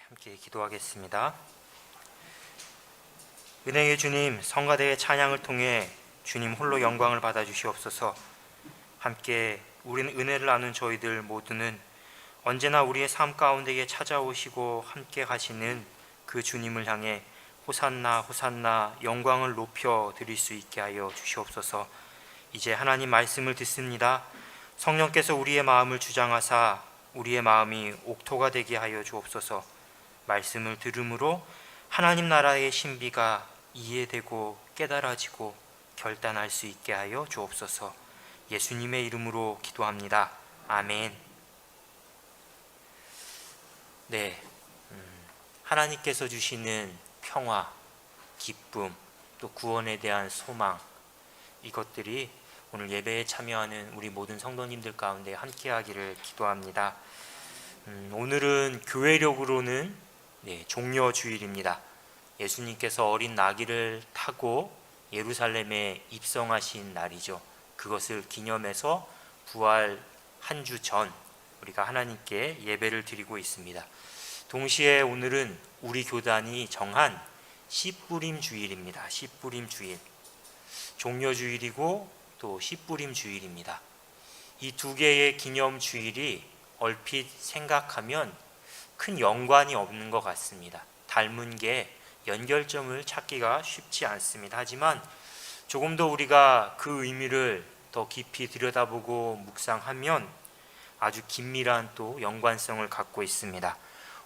함께 기도하겠습니다. 은혜의 주님, 성가대의 찬양을 통해 주님 홀로 영광을 받아 주시옵소서. 함께 우리는 은혜를 나눈 저희들 모두는 언제나 우리의 삶 가운데에 찾아오시고 함께 하시는 그 주님을 향해 호산나 호산나 영광을 높여 드릴 수 있게 하여 주시옵소서. 이제 하나님 말씀을 듣습니다. 성령께서 우리의 마음을 주장하사 우리의 마음이 옥토가 되게 하여 주옵소서. 말씀을 들음으로 하나님 나라의 신비가 이해되고 깨달아지고 결단할 수 있게 하여 주옵소서. 예수님의 이름으로 기도합니다. 아멘. 네, 하나님께서 주시는 평화, 기쁨, 또 구원에 대한 소망, 이것들이 오늘 예배에 참여하는 우리 모든 성도님들 가운데 함께하기를 기도합니다. 오늘은 교회력으로는 종려주일입니다. 예수님께서 어린 나귀를 타고 예루살렘에 입성하신 날이죠. 그것을 기념해서 부활 한 주 전 우리가 하나님께 예배를 드리고 있습니다. 동시에 오늘은 우리 교단이 정한 씨뿌림 주일입니다. 씨뿌림 주일, 종려주일이고 또 씨뿌림 주일입니다. 이 두 개의 기념 주일이 얼핏 생각하면 큰 연관이 없는 것 같습니다. 닮은 게 연결점을 찾기가 쉽지 않습니다. 하지만 조금 더 우리가 그 의미를 더 깊이 들여다보고 묵상하면 아주 긴밀한 또 연관성을 갖고 있습니다.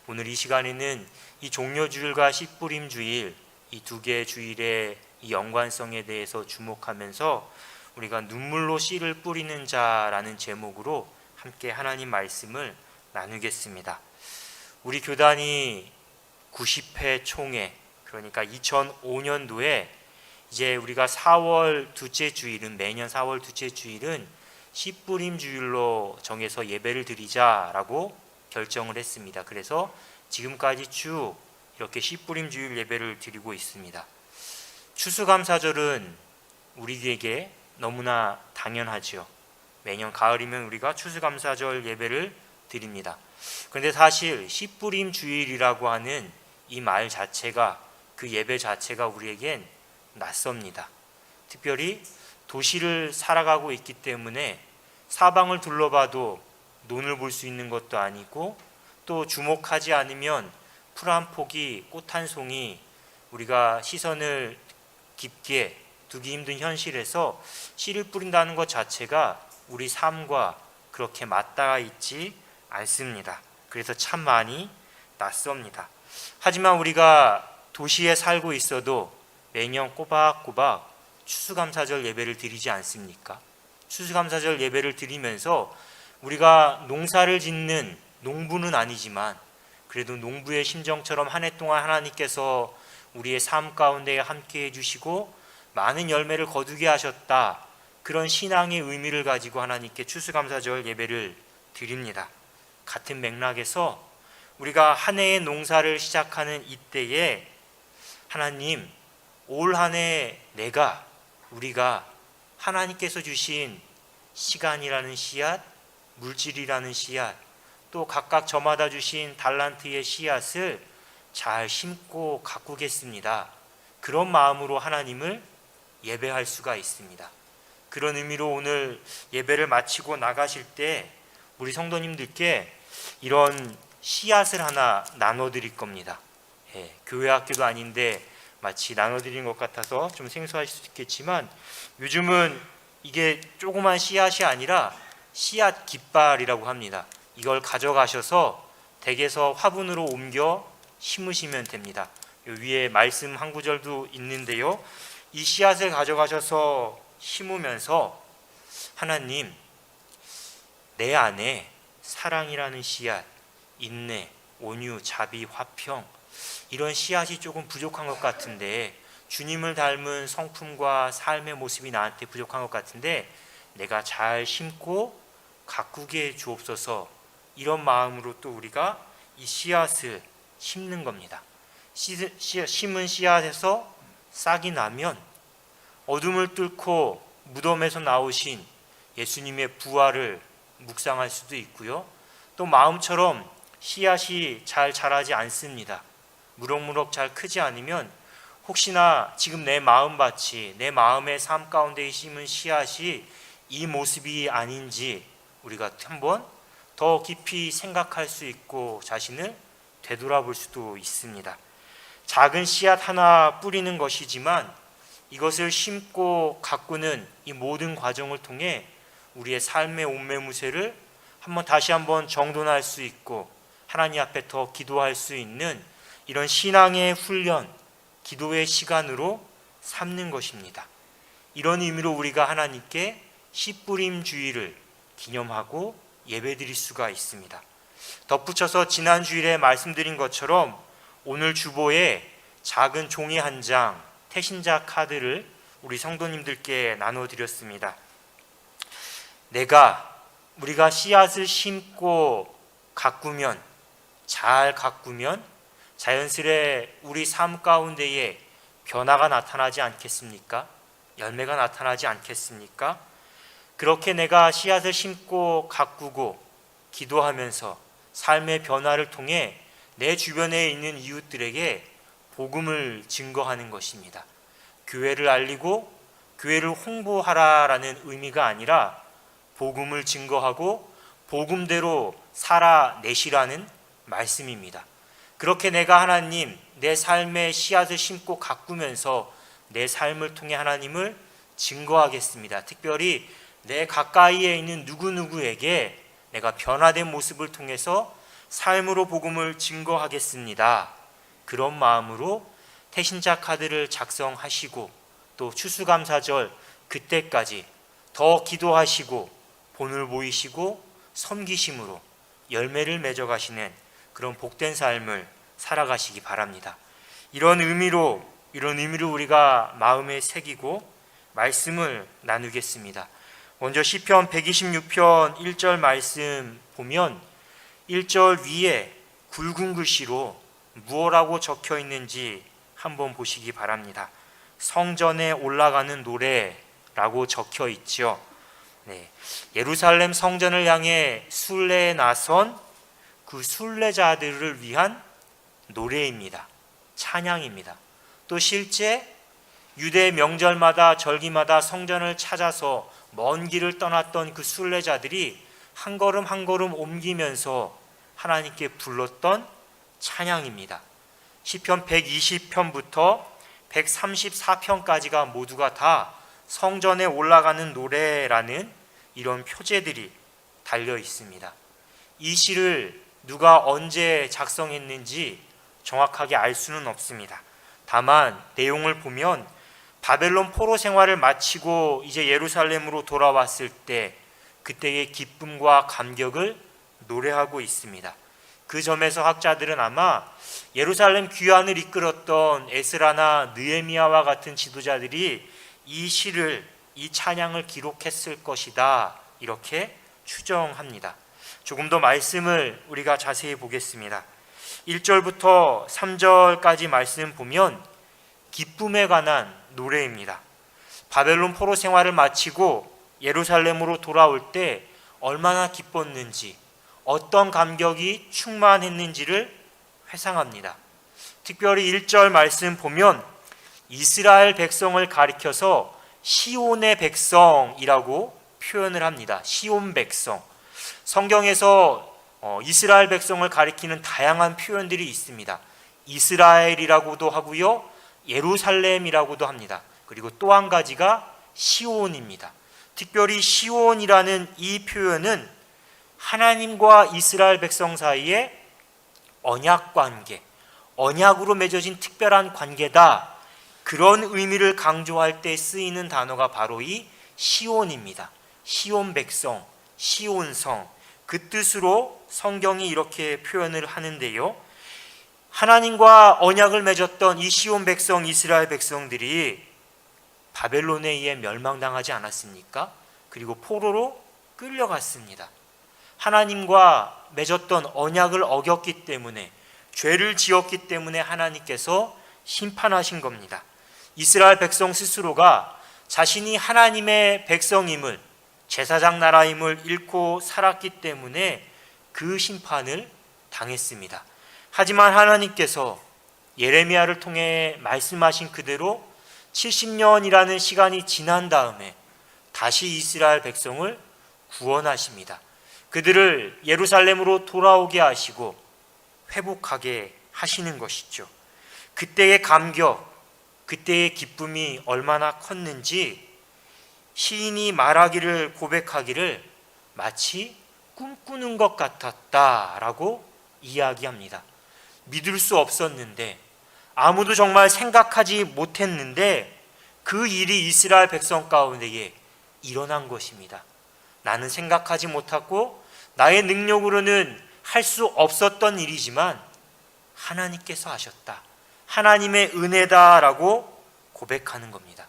오늘 이 시간에는 이 종려주일과 씨뿌림 주일, 이 두 개의 주일의 이 연관성에 대해서 주목하면서 우리가 눈물로 씨를 뿌리는 자라는 제목으로 함께 하나님 말씀을 나누겠습니다. 우리 교단이 90회 총회, 그러니까 2005년도에 이제 우리가 4월 둘째 주일은, 매년 4월 둘째 주일은 씨뿌림 주일로 정해서 예배를 드리자라고 결정을 했습니다. 그래서 지금까지 쭉 이렇게 씨뿌림 주일 예배를 드리고 있습니다. 추수감사절은 우리에게 너무나 당연하죠. 매년 가을이면 우리가 추수감사절 예배를 드립니다. 그런데 사실 씨뿌림 주일이라고 하는 이 말 자체가, 그 예배 자체가 우리에겐 낯섭니다. 특별히 도시를 살아가고 있기 때문에 사방을 둘러봐도 논을 볼 수 있는 것도 아니고, 또 주목하지 않으면 풀 한 포기, 꽃 한 송이 우리가 시선을 깊게 두기 힘든 현실에서 씨를 뿌린다는 것 자체가 우리 삶과 그렇게 맞닿아 있지 않습니다. 그래서 참 많이 낯섭니다. 하지만 우리가 도시에 살고 있어도 매년 꼬박꼬박 추수감사절 예배를 드리지 않습니까? 추수감사절 예배를 드리면서 우리가 농사를 짓는 농부는 아니지만 그래도 농부의 심정처럼 한 해 동안 하나님께서 우리의 삶 가운데 함께 해주시고 많은 열매를 거두게 하셨다, 그런 신앙의 의미를 가지고 하나님께 추수감사절 예배를 드립니다. 같은 맥락에서 우리가 한 해의 농사를 시작하는 이때에 하나님, 올 한 해 우리가 하나님께서 주신 시간이라는 씨앗, 물질이라는 씨앗, 또 각각 저마다 주신 달란트의 씨앗을 잘 심고 가꾸겠습니다. 그런 마음으로 하나님을 예배할 수가 있습니다. 그런 의미로 오늘 예배를 마치고 나가실 때 우리 성도님들께 이런 씨앗을 하나 나눠드릴 겁니다. 교회 학교도 아닌데 마치 나눠드린 것 같아서 좀 생소하실 수 있겠지만, 요즘은 이게 조그만 씨앗이 아니라 씨앗 깃발이라고 합니다. 이걸 가져가셔서 댁에서 화분으로 옮겨 심으시면 됩니다. 위에 말씀 한 구절도 있는데요, 이 씨앗을 가져가셔서 심으면서 하나님, 내 안에 사랑이라는 씨앗, 인내, 온유, 자비, 화평, 이런 씨앗이 조금 부족한 것 같은데, 주님을 닮은 성품과 삶의 모습이 나한테 부족한 것 같은데 내가 잘 심고 가꾸게 해 주옵소서. 이런 마음으로 또 우리가 이 씨앗을 심는 겁니다. 심은 씨앗에서 싹이 나면 어둠을 뚫고 무덤에서 나오신 예수님의 부활을 묵상할 수도 있고요, 또 마음처럼 씨앗이 잘 자라지 않습니다. 무럭무럭 잘 크지 않으면 혹시나 지금 내 마음밭이, 내 마음의 삶 가운데 심은 씨앗이 이 모습이 아닌지 우리가 한번 더 깊이 생각할 수 있고 자신을 되돌아볼 수도 있습니다. 작은 씨앗 하나 뿌리는 것이지만 이것을 심고 가꾸는 이 모든 과정을 통해 우리의 삶의 온매무새를 다시 한번 정돈할 수 있고 하나님 앞에 더 기도할 수 있는 이런 신앙의 훈련, 기도의 시간으로 삼는 것입니다. 이런 의미로 우리가 하나님께 씨뿌림 주일을 기념하고 예배드릴 수가 있습니다. 덧붙여서 지난 주일에 말씀드린 것처럼 오늘 주보에 작은 종이 한 장, 태신자 카드를 우리 성도님들께 나눠드렸습니다. 우리가 씨앗을 심고 가꾸면, 잘 가꾸면 자연스레 우리 삶 가운데에 변화가 나타나지 않겠습니까? 열매가 나타나지 않겠습니까? 그렇게 내가 씨앗을 심고 가꾸고 기도하면서 삶의 변화를 통해 내 주변에 있는 이웃들에게 복음을 증거하는 것입니다. 교회를 알리고 교회를 홍보하라라는 의미가 아니라 복음을 증거하고 복음대로 살아내시라는 말씀입니다. 그렇게 내가 하나님, 내 삶의 씨앗을 심고 가꾸면서 내 삶을 통해 하나님을 증거하겠습니다. 특별히 내 가까이에 있는 누구누구에게 내가 변화된 모습을 통해서 삶으로 복음을 증거하겠습니다. 그런 마음으로 태신자 카드를 작성하시고 또 추수감사절 그때까지 더 기도하시고 본을 보이시고 섬기심으로 열매를 맺어가시는 그런 복된 삶을 살아가시기 바랍니다. 이런 의미로 우리가 마음에 새기고 말씀을 나누겠습니다. 먼저 시편 126편 1절 말씀 보면 1절 위에 굵은 글씨로 무엇라고 적혀 있는지 한번 보시기 바랍니다. 성전에 올라가는 노래라고 적혀 있죠. 예루살렘 성전을 향해 순례에 나선 그 순례자들을 위한 노래입니다. 찬양입니다. 또 실제 유대 명절마다 절기마다 성전을 찾아서 먼 길을 떠났던 그 순례자들이 한 걸음 한 걸음 옮기면서 하나님께 불렀던 찬양입니다. 시편 120편부터 134편까지가 모두가 다 성전에 올라가는 노래라는 이런 표제들이 달려 있습니다. 이 시를 누가 언제 작성했는지 정확하게 알 수는 없습니다. 다만 내용을 보면 바벨론 포로 생활을 마치고 이제 예루살렘으로 돌아왔을 때 그때의 기쁨과 감격을 노래하고 있습니다. 그 점에서 학자들은 아마 예루살렘 귀환을 이끌었던 에스라나 느헤미야와 같은 지도자들이 이 시를, 이 찬양을 기록했을 것이다, 이렇게 추정합니다. 조금 더 말씀을 우리가 자세히 보겠습니다. 1절부터 3절까지 말씀 보면 기쁨에 관한 노래입니다. 바벨론 포로 생활을 마치고 예루살렘으로 돌아올 때 얼마나 기뻤는지, 어떤 감격이 충만했는지를 회상합니다. 특별히 1절 말씀 보면 이스라엘 백성을 가리켜서 시온의 백성이라고 표현을 합니다. 시온 백성. 성경에서 이스라엘 백성을 가리키는 다양한 표현들이 있습니다. 이스라엘이라고도 하고요, 예루살렘이라고도 합니다. 그리고 또 한 가지가 시온입니다. 특별히 시온이라는 이 표현은 하나님과 이스라엘 백성 사이에 언약 관계, 언약으로 맺어진 특별한 관계다, 그런 의미를 강조할 때 쓰이는 단어가 바로 이 시온입니다. 시온 백성, 시온성, 그 뜻으로 성경이 이렇게 표현을 하는데요, 하나님과 언약을 맺었던 이 시온 백성, 이스라엘 백성들이 바벨론에 의해 멸망당하지 않았습니까? 그리고 포로로 끌려갔습니다. 하나님과 맺었던 언약을 어겼기 때문에, 죄를 지었기 때문에 하나님께서 심판하신 겁니다. 이스라엘 백성 스스로가 자신이 하나님의 백성임을, 제사장 나라임을 잃고 살았기 때문에 그 심판을 당했습니다. 하지만 하나님께서 예레미야를 통해 말씀하신 그대로 70년이라는 시간이 지난 다음에 다시 이스라엘 백성을 구원하십니다. 그들을 예루살렘으로 돌아오게 하시고 회복하게 하시는 것이죠. 그때의 감격, 그때의 기쁨이 얼마나 컸는지 시인이 말하기를, 고백하기를 마치 꿈꾸는 것 같았다라고 이야기합니다. 믿을 수 없었는데, 아무도 정말 생각하지 못했는데 그 일이 이스라엘 백성 가운데에 일어난 것입니다. 나는 생각하지 못하고 나의 능력으로는 할 수 없었던 일이지만 하나님께서 하셨다, 하나님의 은혜다라고 고백하는 겁니다.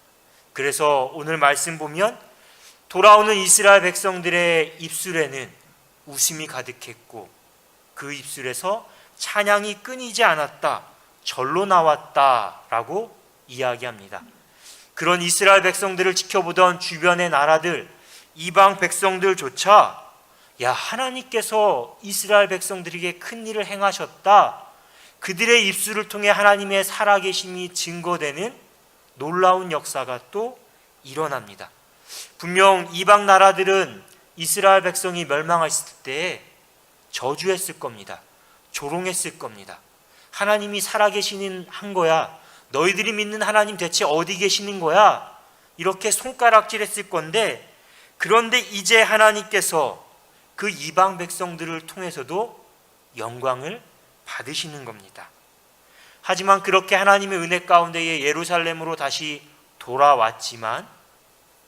그래서 오늘 말씀 보면 돌아오는 이스라엘 백성들의 입술에는 웃음이 가득했고 그 입술에서 찬양이 끊이지 않았다, 절로 나왔다라고 이야기합니다. 그런 이스라엘 백성들을 지켜보던 주변의 나라들, 이방 백성들조차 야, 하나님께서 이스라엘 백성들에게 큰 일을 행하셨다, 그들의 입술을 통해 하나님의 살아계심이 증거되는 놀라운 역사가 또 일어납니다. 분명 이방 나라들은 이스라엘 백성이 멸망했을 때 저주했을 겁니다. 조롱했을 겁니다. 하나님이 살아계시는 한 거야, 너희들이 믿는 하나님 대체 어디 계시는 거야, 이렇게 손가락질했을 건데, 그런데 이제 하나님께서 그 이방 백성들을 통해서도 영광을 받으시는 겁니다. 하지만 그렇게 하나님의 은혜 가운데에 예루살렘으로 다시 돌아왔지만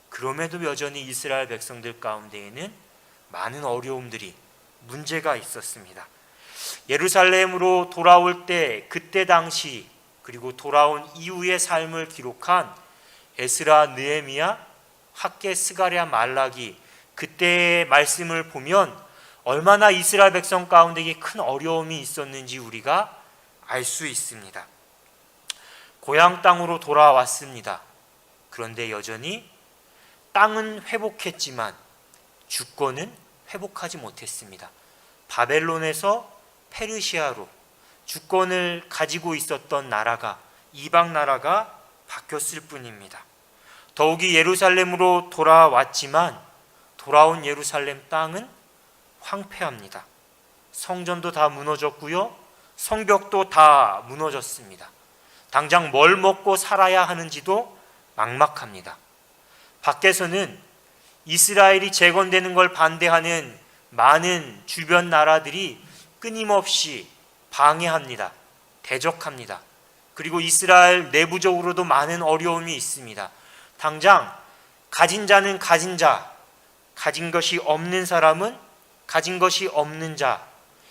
그럼에도 여전히 이스라엘 백성들 가운데에는 많은 어려움들이, 문제가 있었습니다. 예루살렘으로 돌아올 때, 그때 당시 그리고 돌아온 이후의 삶을 기록한 에스라, 느헤미야, 학개, 스가랴, 말라기, 그때의 말씀을 보면 얼마나 이스라엘 백성 가운데에 큰 어려움이 있었는지 우리가 알 수 있습니다. 고향 땅으로 돌아왔습니다. 그런데 여전히 땅은 회복했지만 주권은 회복하지 못했습니다. 바벨론에서 페르시아로 주권을 가지고 있었던 나라가, 이방 나라가 바뀌었을 뿐입니다. 더욱이 예루살렘으로 돌아왔지만 돌아온 예루살렘 땅은 황폐합니다. 성전도 다 무너졌고요, 성벽도 다 무너졌습니다. 당장 뭘 먹고 살아야 하는지도 막막합니다. 밖에서는 이스라엘이 재건되는 걸 반대하는 많은 주변 나라들이 끊임없이 방해합니다. 대적합니다. 그리고 이스라엘 내부적으로도 많은 어려움이 있습니다. 당장 가진 자는 가진 자, 가진 것이 없는 사람은 가진 것이 없는 자,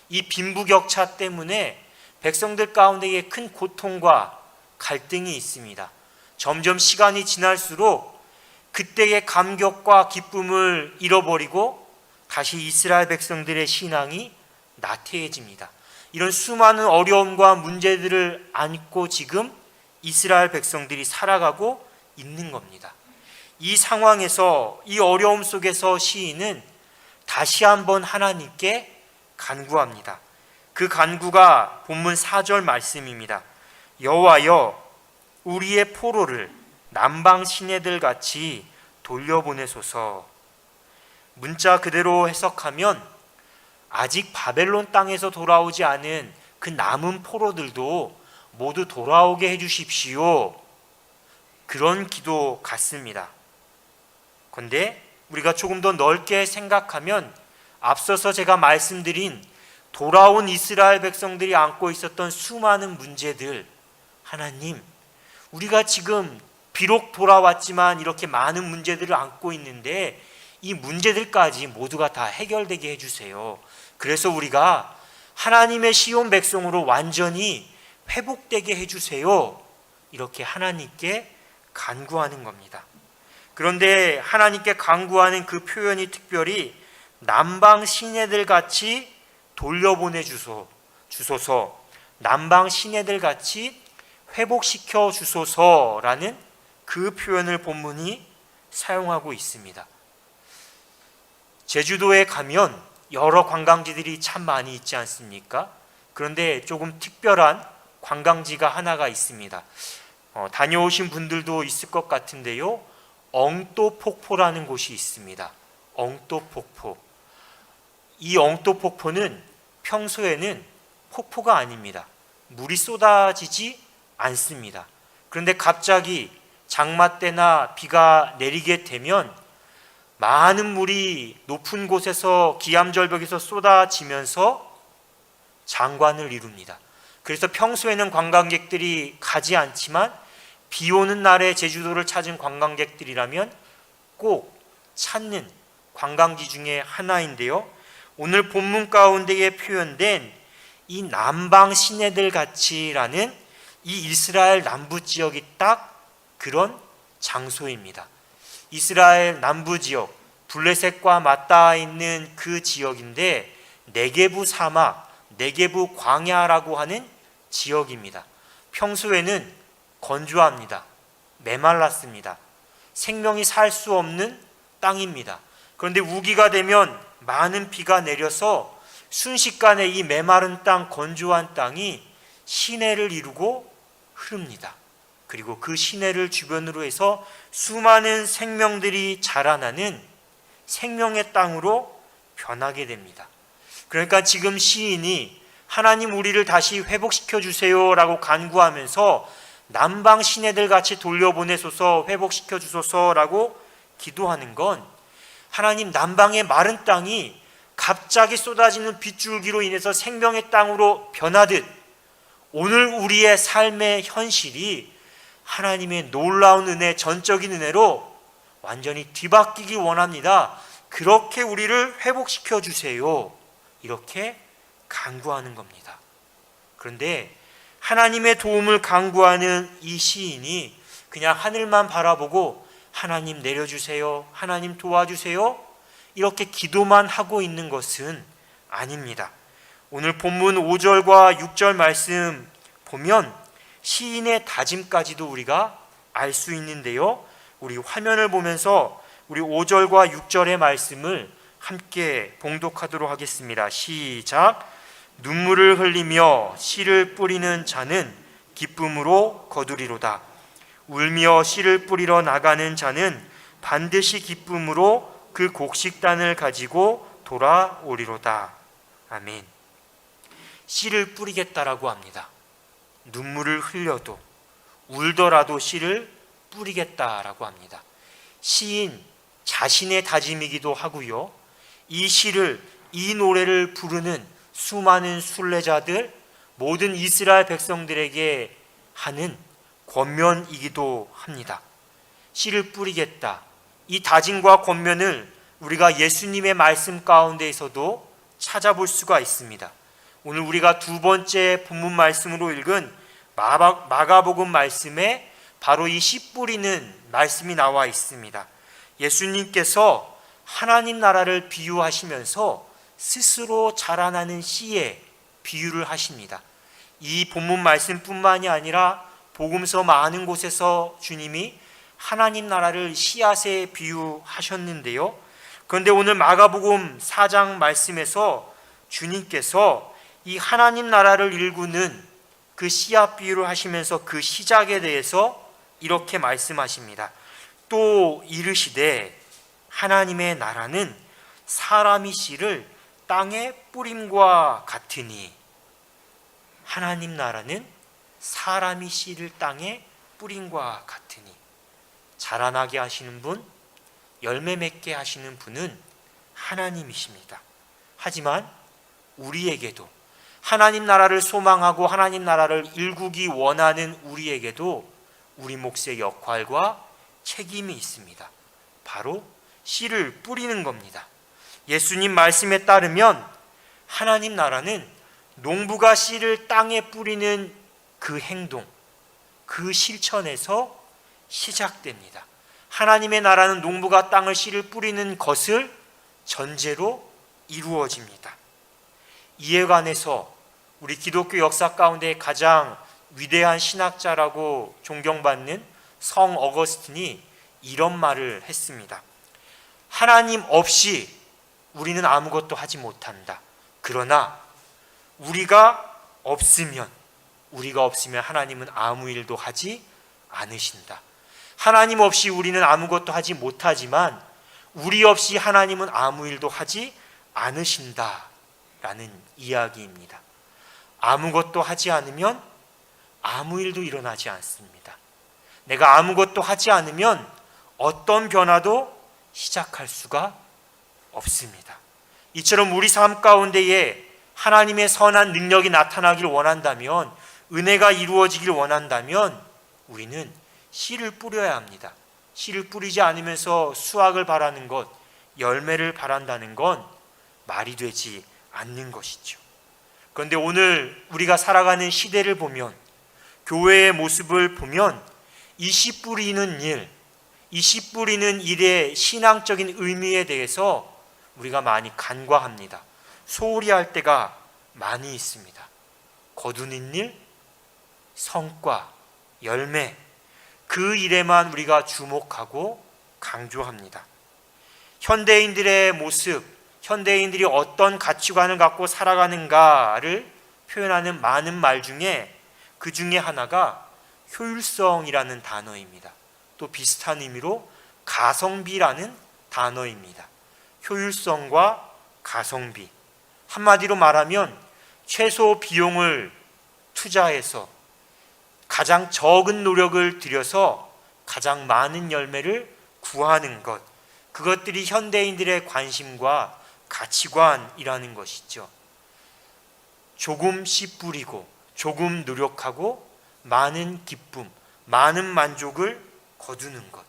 이 빈부격차 때문에 백성들 가운데에 큰 고통과 갈등이 있습니다. 점점 시간이 지날수록 그때의 감격과 기쁨을 잃어버리고 다시 이스라엘 백성들의 신앙이 나태해집니다. 이런 수많은 어려움과 문제들을 안고 지금 이스라엘 백성들이 살아가고 있는 겁니다. 이 상황에서, 이 어려움 속에서 시인은 다시 한번 하나님께 간구합니다. 그 간구가 본문 4절 말씀입니다. 여호와여, 우리의 포로를 남방 시내들 같이 돌려보내소서. 문자 그대로 해석하면 아직 바벨론 땅에서 돌아오지 않은 그 남은 포로들도 모두 돌아오게 해주십시오. 그런 기도 같습니다. 그런데 우리가 조금 더 넓게 생각하면 앞서서 제가 말씀드린 돌아온 이스라엘 백성들이 안고 있었던 수많은 문제들, 하나님, 우리가 지금 비록 돌아왔지만 이렇게 많은 문제들을 안고 있는데 이 문제들까지 모두가 다 해결되게 해주세요. 그래서 우리가 하나님의 시온 백성으로 완전히 회복되게 해주세요. 이렇게 하나님께 간구하는 겁니다. 그런데 하나님께 간구하는 그 표현이 특별히 남방 시내들 같이 돌려보내 주소서, 남방 시내들 같이 회복시켜 주소서라는 그 표현을 본문이 사용하고 있습니다. 제주도에 가면 여러 관광지들이 참 많이 있지 않습니까? 그런데 조금 특별한 관광지가 하나가 있습니다. 다녀오신 분들도 있을 것 같은데요. 엉또폭포라는 곳이 있습니다. 엉또폭포. 이 엉또폭포는 평소에는 폭포가 아닙니다. 물이 쏟아지지 않습니다. 그런데 갑자기 장마 때나 비가 내리게 되면 많은 물이 높은 곳에서 기암절벽에서 쏟아지면서 장관을 이룹니다. 그래서 평소에는 관광객들이 가지 않지만 비 오는 날에 제주도를 찾은 관광객들이라면 꼭 찾는 관광지 중에 하나인데요. 오늘 본문 가운데에 표현된 이 남방 시내들 같이라는 이 이스라엘 남부 지역이 딱 그런 장소입니다. 이스라엘 남부 지역, 블레셋과 맞닿아 있는 그 지역인데 네게부 사막, 네게부 광야라고 하는 지역입니다. 평소에는 건조합니다. 메말랐습니다. 생명이 살 수 없는 땅입니다. 그런데 우기가 되면 많은 비가 내려서 순식간에 이 메마른 땅, 건조한 땅이 시내를 이루고 흐릅니다. 그리고 그 시내를 주변으로 해서 수많은 생명들이 자라나는 생명의 땅으로 변하게 됩니다. 그러니까 지금 시인이 하나님 우리를 다시 회복시켜 주세요라고 간구하면서 남방 시내들 같이 돌려보내소서, 회복시켜 주소서라고 기도하는 건 하나님 남방의 마른 땅이 갑자기 쏟아지는 빗줄기로 인해서 생명의 땅으로 변하듯 오늘 우리의 삶의 현실이 하나님의 놀라운 은혜, 전적인 은혜로 완전히 뒤바뀌기 원합니다. 그렇게 우리를 회복시켜 주세요. 이렇게 간구하는 겁니다. 그런데 하나님의 도움을 간구하는 이 시인이 그냥 하늘만 바라보고 하나님 내려주세요, 하나님 도와주세요 이렇게 기도만 하고 있는 것은 아닙니다. 오늘 본문 5절과 6절 말씀 보면 시인의 다짐까지도 우리가 알 수 있는데요. 우리 화면을 보면서 우리 5절과 6절의 말씀을 함께 봉독하도록 하겠습니다. 시작. 눈물을 흘리며 씨를 뿌리는 자는 기쁨으로 거두리로다. 울며 씨를 뿌리러 나가는 자는 반드시 기쁨으로 그 곡식단을 가지고 돌아오리로다. 아멘. 씨를 뿌리겠다라고 합니다. 눈물을 흘려도 울더라도 씨를 뿌리겠다라고 합니다. 시인 자신의 다짐이기도 하고요. 이 시를, 이 노래를 부르는 수많은 순례자들, 모든 이스라엘 백성들에게 하는 권면이기도 합니다. 씨를 뿌리겠다. 이 다짐과 권면을 우리가 예수님의 말씀 가운데에서도 찾아볼 수가 있습니다. 오늘 우리가 두 번째 본문 말씀으로 읽은 마가복음 말씀에 바로 이 씨 뿌리는 말씀이 나와 있습니다. 예수님께서 하나님 나라를 비유하시면서 스스로 자라나는 씨에 비유를 하십니다. 이 본문 말씀뿐만이 아니라 복음서 많은 곳에서 주님이 하나님 나라를 씨앗에 비유하셨는데요. 그런데 오늘 마가복음 4장 말씀에서 주님께서 이 하나님 나라를 일구는 그 씨앗 비유를 하시면서 그 시작에 대해서 이렇게 말씀하십니다. 또 이르시되 하나님의 나라는 사람이 씨를 땅에 뿌림과 같으니. 하나님 나라는 사람이 씨를 땅에 뿌림과 같으니. 자라나게 하시는 분, 열매 맺게 하시는 분은 하나님이십니다. 하지만 우리에게도 하나님 나라를 소망하고 하나님 나라를 일구기 원하는 우리에게도 우리 몫의 역할과 책임이 있습니다. 바로 씨를 뿌리는 겁니다. 예수님 말씀에 따르면 하나님 나라는 농부가 씨를 땅에 뿌리는 그 행동, 그 실천에서 시작됩니다. 하나님의 나라는 농부가 땅을 씨를 뿌리는 것을 전제로 이루어집니다. 이에 관해서 우리 기독교 역사 가운데 가장 위대한 신학자라고 존경받는 성 어거스틴이 이런 말을 했습니다. 하나님 없이 우리는 아무것도 하지 못한다. 그러나 우리가 없으면 하나님은 아무 일도 하지 않으신다. 하나님 없이 우리는 아무것도 하지 못하지만 우리 없이 하나님은 아무 일도 하지 않으신다 라는 이야기입니다. 아무것도 하지 않으면 아무 일도 일어나지 않습니다. 내가 아무것도 하지 않으면 어떤 변화도 시작할 수가 없습니다. 이처럼 우리 삶 가운데에 하나님의 선한 능력이 나타나길 원한다면, 은혜가 이루어지길 원한다면 우리는 씨를 뿌려야 합니다. 씨를 뿌리지 않으면서 수확을 바라는 것, 열매를 바란다는 건 말이 되지 않는 것이죠. 그런데 오늘 우리가 살아가는 시대를 보면, 교회의 모습을 보면 이 씨 뿌리는 일, 이 씨 뿌리는 일의 신앙적인 의미에 대해서 우리가 많이 간과합니다. 소홀히 할 때가 많이 있습니다. 거두는 일, 성과, 열매, 그 일에만 우리가 주목하고 강조합니다. 현대인들의 모습, 현대인들이 어떤 가치관을 갖고 살아가는가를 표현하는 많은 말 중에 그 중에 하나가 효율성이라는 단어입니다. 또 비슷한 의미로 가성비라는 단어입니다. 효율성과 가성비. 한마디로 말하면 최소 비용을 투자해서 가장 적은 노력을 들여서 가장 많은 열매를 구하는 것, 그것들이 현대인들의 관심과 가치관이라는 것이죠. 조금 씨 뿌리고 조금 노력하고 많은 기쁨, 많은 만족을 거두는 것.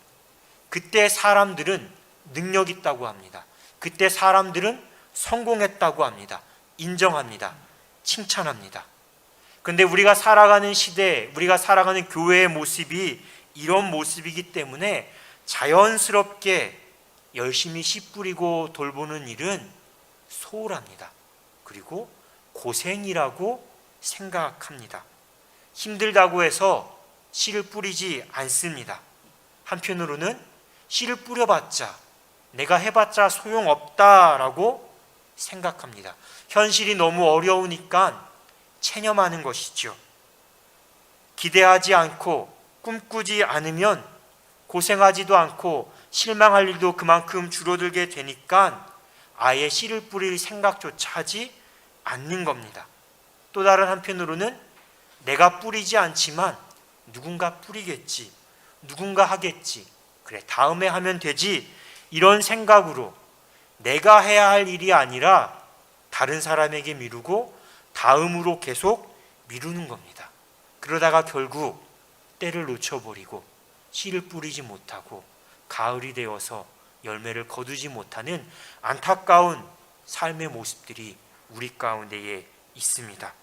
그때 사람들은 능력 있다고 합니다. 그때 사람들은 성공했다고 합니다. 인정합니다. 칭찬합니다. 그런데 우리가 살아가는 시대, 우리가 살아가는 교회의 모습이 이런 모습이기 때문에 자연스럽게 열심히 씨 뿌리고 돌보는 일은 소홀합니다. 그리고 고생이라고 생각합니다. 힘들다고 해서 씨를 뿌리지 않습니다. 한편으로는 씨를 뿌려봤자, 내가 해봤자 소용없다라고 생각합니다. 현실이 너무 어려우니까 체념하는 것이죠. 기대하지 않고 꿈꾸지 않으면 고생하지도 않고 실망할 일도 그만큼 줄어들게 되니까 아예 씨를 뿌릴 생각조차 하지 않는 겁니다. 또 다른 한편으로는 내가 뿌리지 않지만 누군가 뿌리겠지, 누군가 하겠지, 그래 다음에 하면 되지, 이런 생각으로 내가 해야 할 일이 아니라 다른 사람에게 미루고 다음으로 계속 미루는 겁니다. 그러다가 결국 때를 놓쳐버리고 씨를 뿌리지 못하고 가을이 되어서 열매를 거두지 못하는 안타까운 삶의 모습들이 우리 가운데에 있습니다.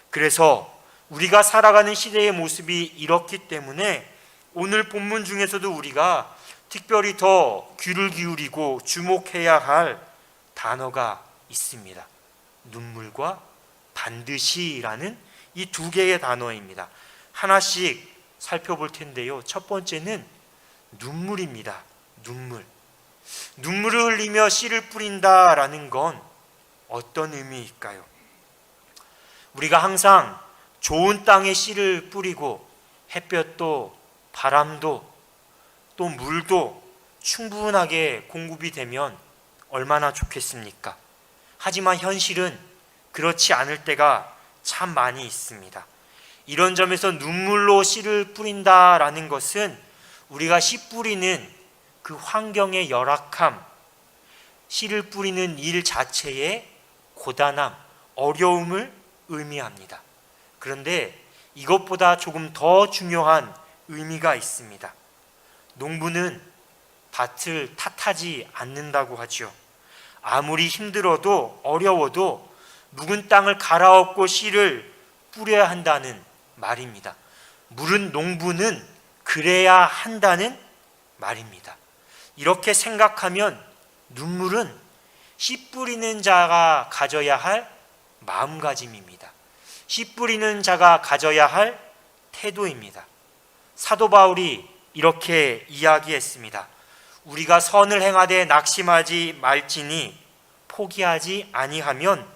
그래서 우리가 살아가는 시대의 모습이 이렇기 때문에 오늘 본문 중에서도 우리가 특별히 더 귀를 기울이고 주목해야 할 단어가 있습니다. 눈물과 반드시라는 이 두 개의 단어입니다. 하나씩 살펴볼 텐데요. 첫 번째는 눈물입니다. 눈물. 눈물을 흘리며 씨를 뿌린다라는 건 어떤 의미일까요? 우리가 항상 좋은 땅에 씨를 뿌리고 햇볕도 바람도 또 물도 충분하게 공급이 되면 얼마나 좋겠습니까? 하지만 현실은 그렇지 않을 때가 참 많이 있습니다. 이런 점에서 눈물로 씨를 뿌린다라는 것은 우리가 씨 뿌리는 그 환경의 열악함, 씨를 뿌리는 일 자체의 고단함, 어려움을 의미합니다. 그런데 이것보다 조금 더 중요한 의미가 있습니다. 농부는 밭을 탓하지 않는다고 하죠. 아무리 힘들어도 어려워도 묵은 땅을 갈아엎고 씨를 뿌려야 한다는 말입니다. 물은 농부는 그래야 한다는 말입니다. 이렇게 생각하면 눈물은 씨 뿌리는 자가 가져야 할 마음가짐입니다. 씨 뿌리는 자가 가져야 할 태도입니다. 사도 바울이 이렇게 이야기했습니다. 우리가 선을 행하되 낙심하지 말지니 포기하지 아니하면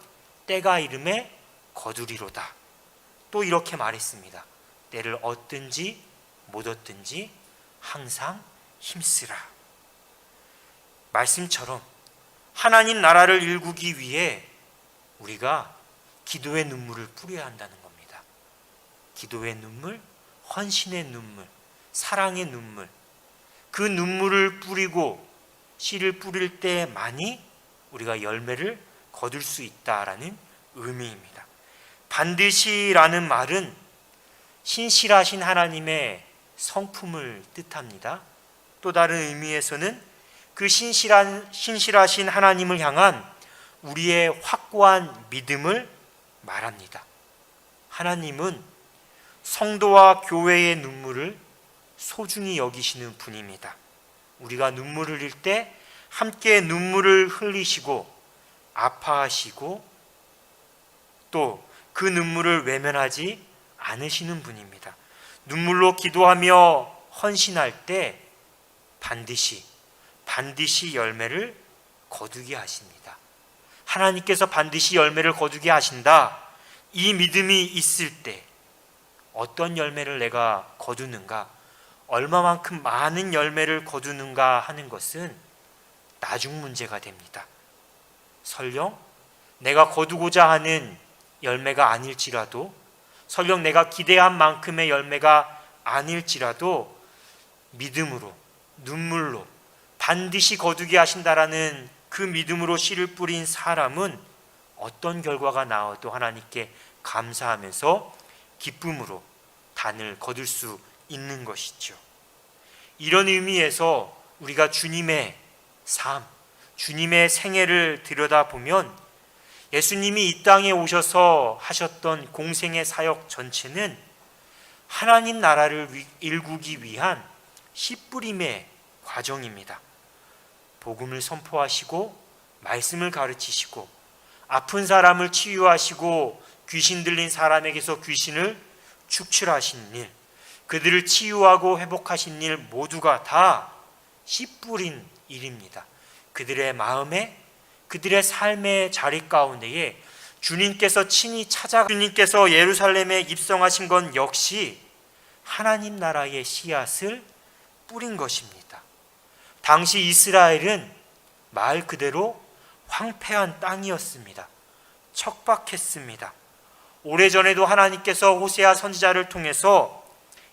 때가 이름에 거두리로다. 또 이렇게 말했습니다. 때를 얻든지 못 얻든지 항상 힘쓰라. 말씀처럼 하나님 나라를 일구기 위해 우리가 기도의 눈물을 뿌려야 한다는 겁니다. 기도의 눈물, 헌신의 눈물, 사랑의 눈물, 그 눈물을 뿌리고 씨를 뿌릴 때만이 우리가 열매를 거둘 수 있다라는 의미입니다. 반드시라는 말은 신실하신 하나님의 성품을 뜻합니다. 또 다른 의미에서는 그 신실하신 하나님을 향한 우리의 확고한 믿음을 말합니다. 하나님은 성도와 교회의 눈물을 소중히 여기시는 분입니다. 우리가 눈물을 흘릴 때 함께 눈물을 흘리시고 아파하시고 또 그 눈물을 외면하지 않으시는 분입니다. 눈물로 기도하며 헌신할 때 반드시 열매를 거두게 하십니다. 하나님께서 반드시 열매를 거두게 하신다. 이 믿음이 있을 때 어떤 열매를 내가 거두는가, 얼마만큼 많은 열매를 거두는가 하는 것은 나중 문제가 됩니다. 설령 내가 거두고자 하는 열매가 아닐지라도, 설령 내가 기대한 만큼의 열매가 아닐지라도 믿음으로, 눈물로 반드시 거두게 하신다라는 그 믿음으로 씨를 뿌린 사람은 어떤 결과가 나와도 하나님께 감사하면서 기쁨으로 단을 거둘 수 있는 것이죠. 이런 의미에서 우리가 주님의 삶, 주님의 생애를 들여다보면 예수님이 이 땅에 오셔서 하셨던 공생의 사역 전체는 하나님 나라를 일구기 위한 씨 뿌림의 과정입니다. 복음을 선포하시고 말씀을 가르치시고 아픈 사람을 치유하시고 귀신 들린 사람에게서 귀신을 축출하신 일, 그들을 치유하고 회복하신 일 모두가 다 씨 뿌린 일입니다. 그들의 마음에, 그들의 삶의 자리 가운데에 주님께서 친히 주님께서 예루살렘에 입성하신 건 역시 하나님 나라의 씨앗을 뿌린 것입니다. 당시 이스라엘은 말 그대로 황폐한 땅이었습니다. 척박했습니다. 오래전에도 하나님께서 호세아 선지자를 통해서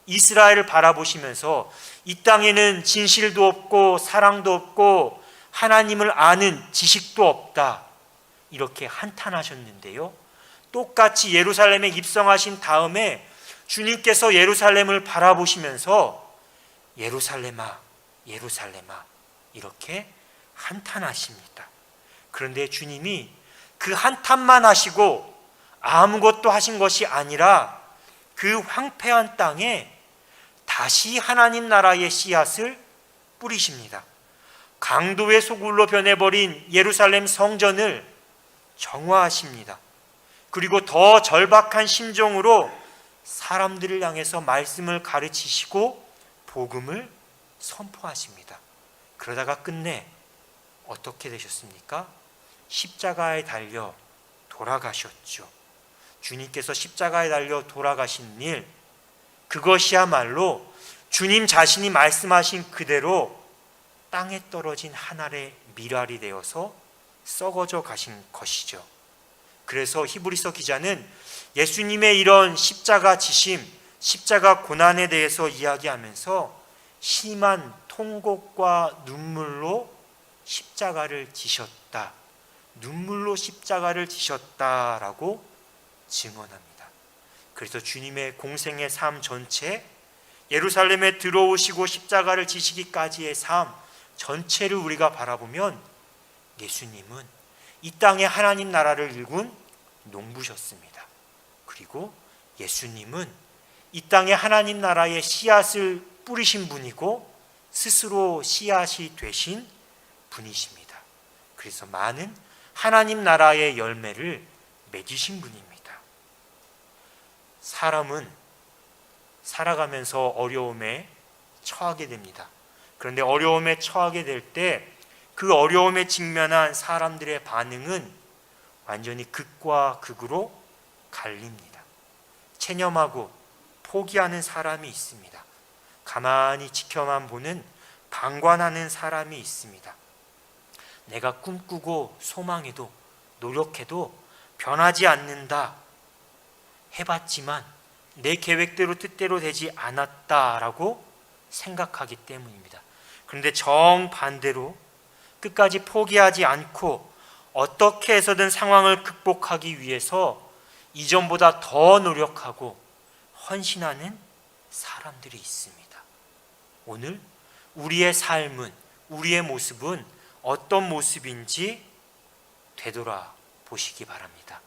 이스라엘을 바라보시면서 이 땅에는 진실도 없고 사랑도 없고 하나님을 아는 지식도 없다, 이렇게 한탄하셨는데요, 똑같이 예루살렘에 입성하신 다음에 주님께서 예루살렘을 바라보시면서 예루살렘아, 예루살렘아 이렇게 한탄하십니다. 그런데 주님이 그 한탄만 하시고 아무것도 하신 것이 아니라 그 황폐한 땅에 다시 하나님 나라의 씨앗을 뿌리십니다. 강도의 소굴로 변해버린 예루살렘 성전을 정화하십니다. 그리고 더 절박한 심정으로 사람들을 향해서 말씀을 가르치시고 복음을 선포하십니다. 그러다가 끝내 어떻게 되셨습니까? 십자가에 달려 돌아가셨죠. 주님께서 십자가에 달려 돌아가신 일, 그것이야말로 주님 자신이 말씀하신 그대로 땅에 떨어진 한 알의 밀알이 되어서 썩어져 가신 것이죠. 그래서 히브리서 기자는 예수님의 이런 십자가 지심, 십자가 고난에 대해서 이야기하면서 심한 통곡과 눈물로 십자가를 지셨다, 눈물로 십자가를 지셨다라고 증언합니다. 그래서 주님의 공생의 삶 전체, 예루살렘에 들어오시고 십자가를 지시기까지의 삶 전체를 우리가 바라보면 예수님은 이 땅에 하나님 나라를 일군 농부셨습니다. 그리고 예수님은 이 땅에 하나님 나라의 씨앗을 뿌리신 분이고 스스로 씨앗이 되신 분이십니다. 그래서 많은 하나님 나라의 열매를 맺으신 분입니다. 사람은 살아가면서 어려움에 처하게 됩니다. 그런데 어려움에 처하게 될 때 그 어려움에 직면한 사람들의 반응은 완전히 극과 극으로 갈립니다. 체념하고 포기하는 사람이 있습니다. 가만히 지켜만 보는 방관하는 사람이 있습니다. 내가 꿈꾸고 소망해도 노력해도 변하지 않는다. 해봤지만 내 계획대로 뜻대로 되지 않았다라고 생각하기 때문입니다. 그런데 정반대로 끝까지 포기하지 않고 어떻게 해서든 상황을 극복하기 위해서 이전보다 더 노력하고 헌신하는 사람들이 있습니다. 오늘 우리의 삶은, 우리의 모습은 어떤 모습인지 되돌아보시기 바랍니다.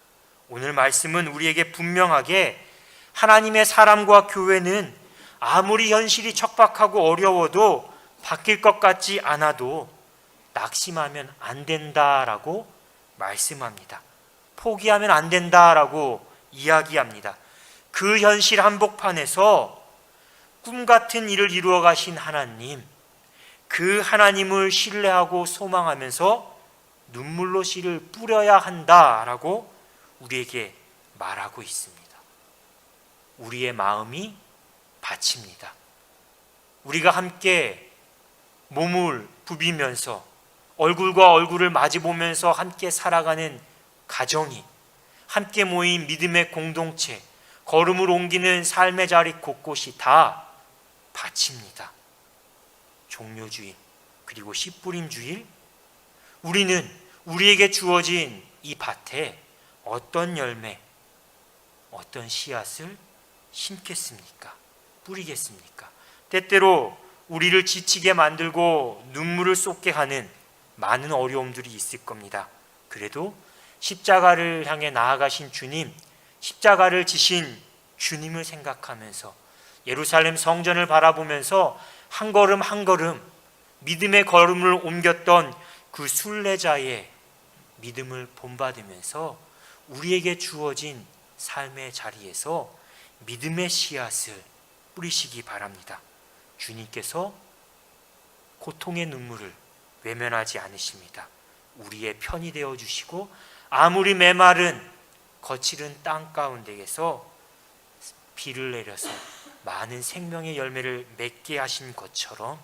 오늘 말씀은 우리에게 분명하게 하나님의 사람과 교회는 아무리 현실이 척박하고 어려워도 바뀔 것 같지 않아도 낙심하면 안 된다라고 말씀합니다. 포기하면 안 된다라고 이야기합니다. 그 현실 한복판에서 꿈 같은 일을 이루어 가신 하나님, 그 하나님을 신뢰하고 소망하면서 눈물로 씨를 뿌려야 한다라고 우리에게 말하고 있습니다. 우리의 마음이 바칩니다. 우리가 함께 몸을 부비면서 얼굴과 얼굴을 마주보면서 함께 살아가는 가정이, 함께 모인 믿음의 공동체, 걸음을 옮기는 삶의 자리 곳곳이 다 바칩니다. 종료주일 그리고 씨뿌림주일, 우리는 우리에게 주어진 이 밭에 어떤 열매, 어떤 씨앗을 심겠습니까? 뿌리겠습니까? 때때로 우리를 지치게 만들고 눈물을 쏟게 하는 많은 어려움들이 있을 겁니다. 그래도 십자가를 향해 나아가신 주님, 십자가를 지신 주님을 생각하면서 예루살렘 성전을 바라보면서 한 걸음 한 걸음 믿음의 걸음을 옮겼던 그 순례자의 믿음을 본받으면서 우리에게 주어진 삶의 자리에서 믿음의 씨앗을 뿌리시기 바랍니다. 주님께서 고통의 눈물을 외면하지 않으십니다. 우리의 편이 되어 주시고 아무리 메마른 거칠은 땅 가운데에서 비를 내려서 많은 생명의 열매를 맺게 하신 것처럼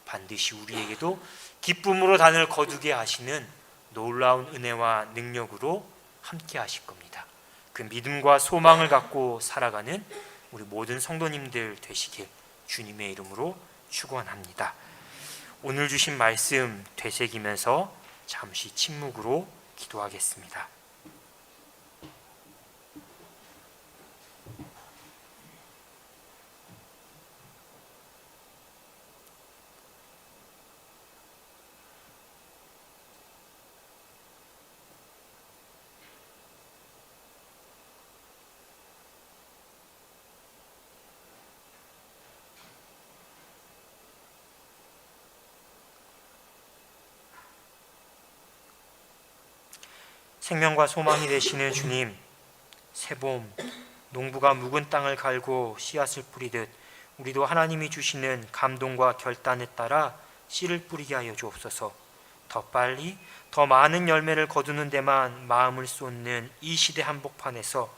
반드시 우리에게도 기쁨으로 단을 거두게 하시는 놀라운 은혜와 능력으로 함께 하실 겁니다. 그 믿음과 소망을 갖고 살아가는 우리 모든 성도님들 되시길 주님의 이름으로 축원합니다. 오늘 주신 말씀 되새기면서 잠시 침묵으로 기도하겠습니다. 생명과 소망이 되시는 주님, 새봄 농부가 묵은 땅을 갈고 씨앗을 뿌리듯 우리도 하나님이 주시는 감동과 결단에 따라 씨를 뿌리게 하여 주옵소서. 더 빨리 더 많은 열매를 거두는 데만 마음을 쏟는 이 시대 한복판에서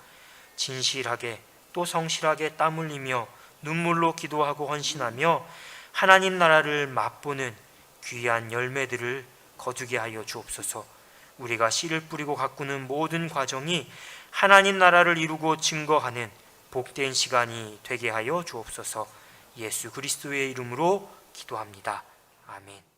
진실하게 또 성실하게 땀 흘리며 눈물로 기도하고 헌신하며 하나님 나라를 맛보는 귀한 열매들을 거두게 하여 주옵소서. 우리가 씨를 뿌리고 가꾸는 모든 과정이 하나님 나라를 이루고 증거하는 복된 시간이 되게 하여 주옵소서. 예수 그리스도의 이름으로 기도합니다. 아멘.